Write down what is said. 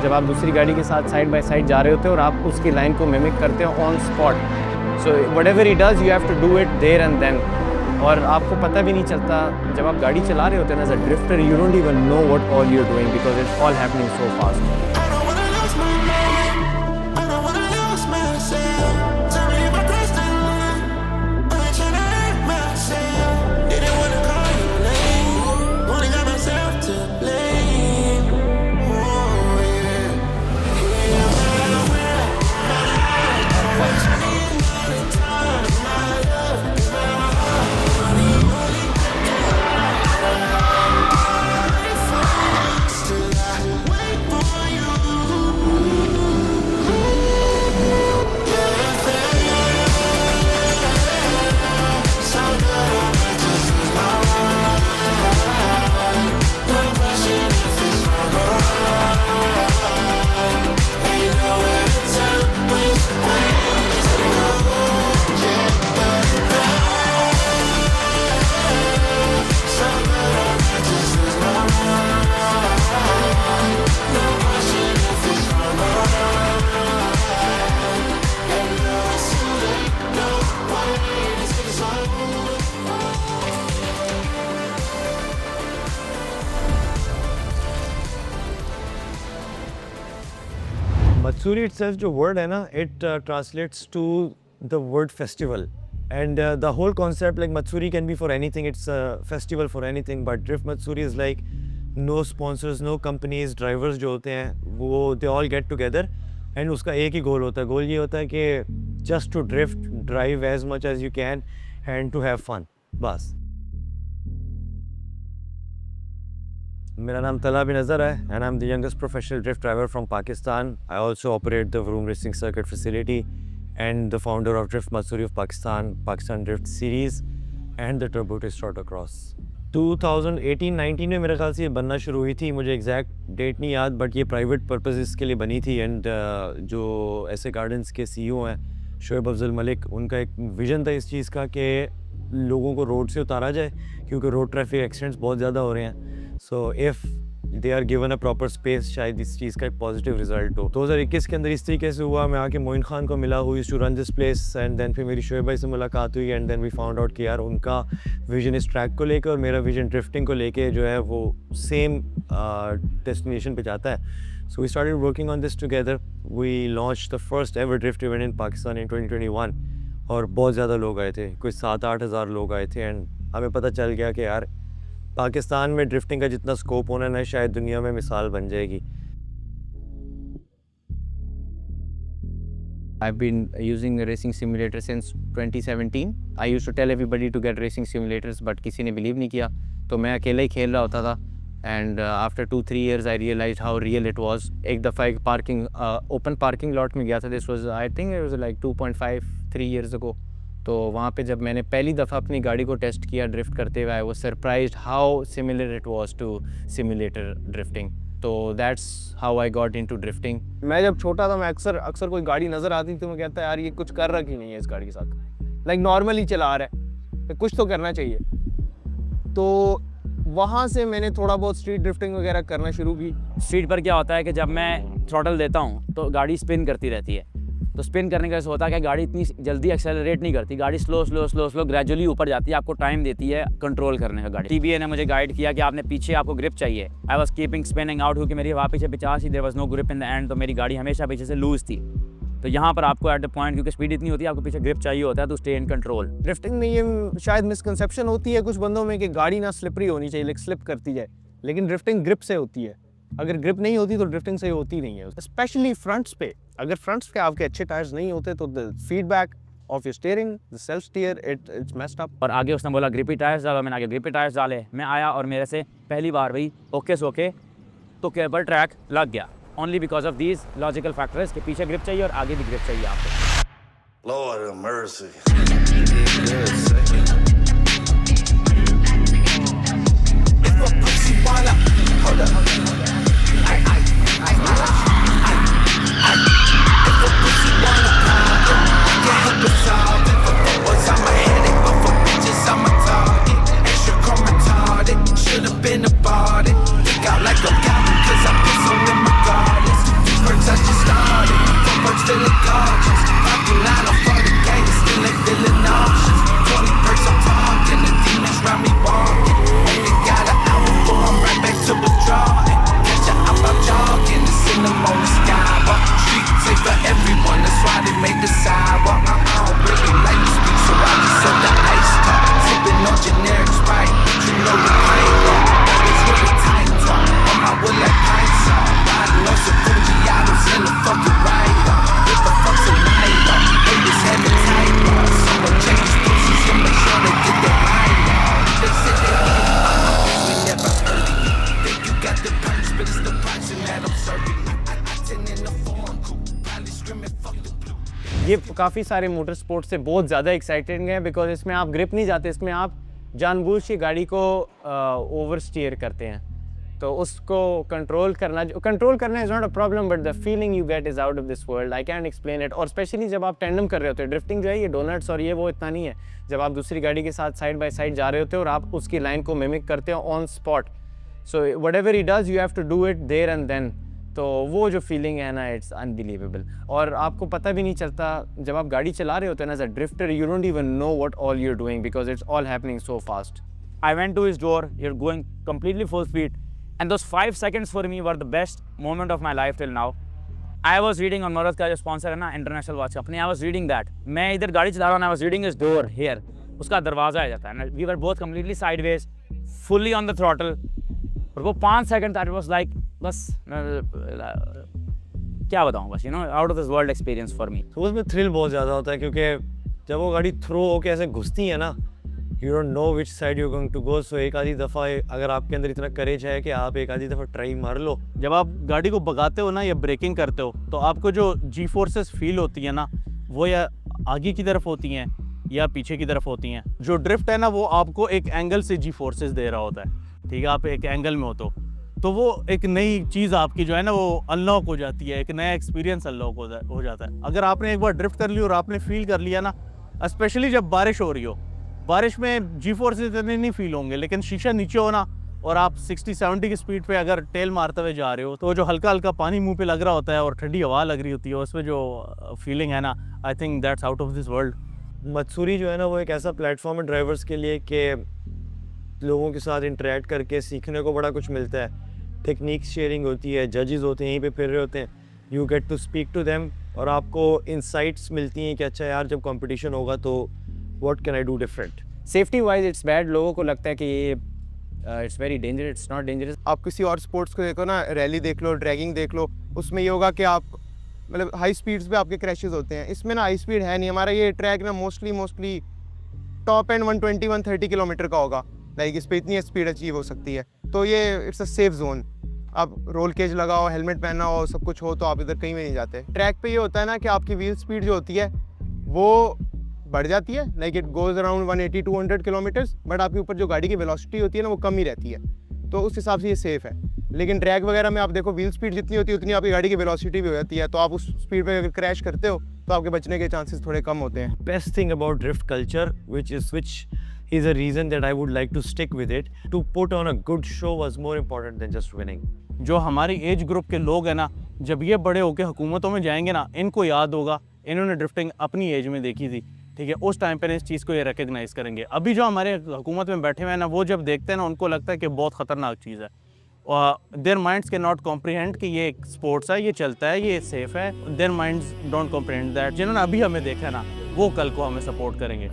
जब आप दूसरी गाड़ी के साथ साइड बाय साइड जा रहे होते हो और आप उसकी लाइन को मिमिक करते हो on spot, so whatever he does you have to do it there and then. और आपको पता भी नहीं चलता जब आप गाड़ी चला रहे होते हैं, as a drifter you don't even know what all you are doing because it's all happening so fast. Matsuri itself, जो word है ना, it translates to the word festival, and the whole concept like Matsuri can be for anything. It's a festival for anything, but Drift Matsuri is like no sponsors, no companies, drivers जो होते हैं वो they all get together and उसका एक ही गोल होता है। गोल ये होता है कि just to drift, drive as much as you can and to have fun, बस। मेरा नाम तला बिन अज़हर है and I'm the youngest professional drift driver from Pakistan. I also operate the Vroom Racing Circuit facility and the founder of Drift Matsuri of Pakistan, Pakistan Drift Series and the Turbo Twist Autocross. 2018-19 में मेरे ख्याल से ये बनना शुरू हुई थी, मुझे एग्जैक्ट डेट नहीं याद, बट ये प्राइवेट पर्पसेस के लिए बनी थी। एंड जो ऐसे गार्डन्स के CEO हैं शोएब अफजल मलिक, उनका एक विज़न था इस चीज़ का कि लोगों को रोड से उतारा जाए क्योंकि रोड ट्रैफिक एक्सीडेंट्स बहुत ज़्यादा हो रहे हैं। So if they are given a proper space, शायद इस चीज़ का एक पॉजिटिव रिजल्ट हो। 2021 के अंदर इस तरीके से हुआ, मैं आके मोइन खान को मिला, हुई to run this place, and then फिर मेरी शोएब भाई से मुलाकात हुई and then we found out कि यार उनका विजन इस ट्रैक को लेकर और मेरा विजन ड्रिफ्टिंग को लेके जो है वो सेम डेस्टिनेशन पे जाता है। So we started working on this together. We launch the first ever drift event in Pakistan in 2021 और बहुत ज़्यादा लोग आए थे, कुछ 7-8 हज़ार लोग आए थे। एंड हमें पता चल गया कि यार पाकिस्तान में ड्रिफ्टिंग का जितना स्कोप होना है शायद दुनिया में मिसाल बन जाएगी। I've been using a racing simulator since 2017. I used to tell everybody to get racing simulators, but किसी ने believe नहीं किया, तो मैं अकेला ही खेल रहा होता था। And after 2-3 years, I realized how real it was. एक दफ़ा एक open parking lot में गया था। This was, I think it was like 2.5-3 years ago. तो वहाँ पे जब मैंने पहली दफ़ा अपनी गाड़ी को टेस्ट किया ड्रिफ्ट करते हुए, I was surprised how similar it was to simulator drifting. तो that's how I got into drifting. मैं जब छोटा था, मैं अक्सर कोई गाड़ी नज़र आती थी तो मैं कहता यार ये कुछ कर रहा क्यों नहीं है इस गाड़ी के साथ, लाइक नॉर्मली चला रहा है, तो कुछ तो करना चाहिए। तो वहाँ से मैंने थोड़ा बहुत स्ट्रीट ड्रिफ्टिंग वगैरह करना शुरू की। स्ट्रीट पर क्या होता है कि जब मैं थ्रॉटल देता हूँ तो गाड़ी स्पिन करती रहती है, तो स्पिन करने का ऐसा होता है कि गाड़ी इतनी जल्दी एक्सेलरेट नहीं करती, गाड़ी स्लो ग्रेजुअली ऊपर जाती है, आपको टाइम देती है कंट्रोल करने का। गाड़ी TBA ने मुझे गाइड किया कि आपने पीछे आपको ग्रिप चाहिए। I was keeping spinning out, क्योंकि मेरी वहाँ पीछे 50 ही, there was no grip in the end, तो मेरी गाड़ी हमेशा पीछे से लूज थी। तो यहाँ पर आपको एट द पॉइंट, क्योंकि स्पीड इतनी होती है, आपको पीछे ग्रिप चाहिए होता है तो स्टे इन कंट्रोल। ड्रिफ्टिंग में ये शायद मिसकंसेप्शन होती है कुछ बंदों में कि गाड़ी ना स्लिपरी होनी चाहिए, लाइक स्लिप करती जाए, लेकिन ड्रिफ्टिंग ग्रिप से होती है। अगर ग्रिप नहीं होती तो ड्रिफ्टिंग सही होती नहीं है, स्पेशली फ्रंट्स पे। अगर फ्रंट्स पे आपके अच्छे टायर्स नहीं होते तो the feedback of your steering, the self steer, it's messed up. और आगे उसने बोला ग्रिपी टायर्स डालो, मैंने आगे ग्रिपी टायर्स डाले। मैं आया और मेरे से पहली बार भाई ओके सोके तो केबल ट्रैक लग गया, only because of these logical factors के पीछे ग्रिप चाहिए और आगे भी ग्रिप चाहिए आपको। Lord have mercy. Should've been about it. Think out like a cop, 'cause I put some in my garden. ये काफ़ी सारे मोटर स्पोर्ट्स से बहुत ज़्यादा एक्साइटिंग है बिकॉज इसमें आप ग्रिप नहीं जाते, इसमें आप जानबूझ के गाड़ी को ओवर स्टीयर करते हैं। तो उसको कंट्रोल करना is not a problem, but the feeling you get is out of this world, I can explain it. और स्पेशली जब आप टैंडम कर रहे होते हो, ड्रिफ्टिंग जो है ये डोनट्स और ये वो इतना नहीं है। जब आप दूसरी गाड़ी के साथ साइड बाय साइड जा रहे होते हो और आप उसकी लाइन को मिमिक करते हो on spot, so whatever he does you have to do it there and then. तो वो जो फीलिंग है ना, इट्स अनबिलीवेबल। और आपको पता भी नहीं चलता जब आप गाड़ी चला रहे होते हैं ना, as a drifter you don't even know what all you are doing because it's all happening so fast. I went to his door, you're going completely full speed. And those 5 seconds for me were the best moment of my life till now. I was reading on Marat का जो sponsor है ना international watch company, I was reading that. मैं इधर गाड़ी चला रहा हूँ, I was reading his door here. उसका दरवाज़ा आ जाता है। We were both completely sideways, fully on the throttle. और वो 5 सेकंड that was like बस क्या बताऊँ बस, you know, out of this world experience for me. तो उसमें थ्रिल बहुत ज़्यादा होता है क्योंकि जब वो गाड़ी थ्रो होके ऐसे घुसती है ना, you don't know which side you going to go. So एक आधी दफ़ा अगर आपके अंदर इतना करेज है कि आप एक आधी दफ़ा ट्राई मार लो। जब आप गाड़ी को भगाते हो ना या ब्रेकिंग करते हो, तो आपको जो जी फोर्सेस फील होती है ना, वो या आगे की तरफ होती हैं या पीछे की तरफ होती हैं। जो ड्रिफ्ट है ना, वो आपको एक एंगल से जी फोर्सेस दे रहा होता है, ठीक है। आप एक एंगल में हो तो वो एक नई चीज़ आपकी जो है ना वो अनलॉक हो जाती है, एक नया एक्सपीरियंस अनलॉक हो जाता है। अगर आपने एक बार ड्रिफ्ट कर ली और आपने फील कर लिया ना, स्पेशली जब बारिश हो रही हो, बारिश में जी फोर्सेस इतने नहीं फील होंगे, लेकिन शीशा नीचे हो ना और आप 60-70 की स्पीड पे अगर टेल मारते हुए जा रहे हो, तो जो हल्का हल्का पानी मुंह पे लग रहा होता है और ठंडी हवा लग रही होती है, उसमें जो फीलिंग है ना, I think that's out of this world. Matsuri जो है ना, वो एक ऐसा प्लेटफॉर्म है ड्राइवर्स के लिए कि लोगों के साथ इंटरेक्ट करके सीखने को बड़ा कुछ मिलता है। टेक्निक शेयरिंग होती है, जजेस होते हैं यहीं पे फिर रहे होते हैं, you get to speak to them और आपको इंसाइट्स मिलती हैं कि अच्छा यार जब कंपटीशन होगा तो what can I do different. Safety wise it's bad. लोगों को लगता है कि ये it's very dangerous, it's not dangerous. आप किसी और स्पोर्ट्स को देखो ना, रैली देख लो, ड्रैगिंग देख लो, उसमें ये होगा कि आप मतलब हाई स्पीड्स पे आपके क्रैशेस होते हैं। इसमें ना हाई स्पीड है नहीं। हमारा ये ट्रैक ना मोस्टली टॉप एंड 120-130 किलोमीटर का होगा, लाइक इस पर इतनी स्पीड अचीव हो सकती है। तो ये इट्स अ सेफ जोन। आप रोल केज लगाओ, हेलमेट पहना हो, सब कुछ हो, तो आप इधर कहीं भी नहीं जाते। ट्रैक पे ये होता है ना कि आपकी व्हील स्पीड जो होती है वो बढ़ जाती है, like it goes around 180-200 kilometres, but आपके ऊपर जो गाड़ी की वेलोसिटी होती है ना वो कम ही रहती है, तो उस हिसाब से ये सेफ़ है। लेकिन ट्रैक वगैरह में आप देखो व्हील स्पीड जितनी होती है उतनी आपकी गाड़ी की वेलोसिटी भी हो जाती है, तो आप उस स्पीड पे अगर क्रैश करते हो तो आपके बचने के चांसेस थोड़े कम होते हैं। Best thing about drift culture, which is a reason that I would like to stick with it, to put on a good show was more important than just winning. जो हमारी एज ग्रुप के लोग हैं ना, जब ये बड़े होकर हुकूमतों में जाएंगे ना, इनको याद होगा इन्होंने ड्रिफ्टिंग अपनी एज में देखी थी, ठीक है। उस टाइम पर इस चीज़ को ये रिकग्नाइज़ करेंगे। अभी जो हमारे हुकूमत में बैठे हुए हैं ना, वो जब देखते हैं ना, उनको लगता है कि बहुत ख़तरनाक चीज़ है। Their minds can not comprehend कि ये एक स्पोर्ट्स है, ये चलता है, ये सेफ़ है। Their minds don't comprehend that. जिन्होंने अभी हमें देखा है ना, वो कल को हमें सपोर्ट करेंगे।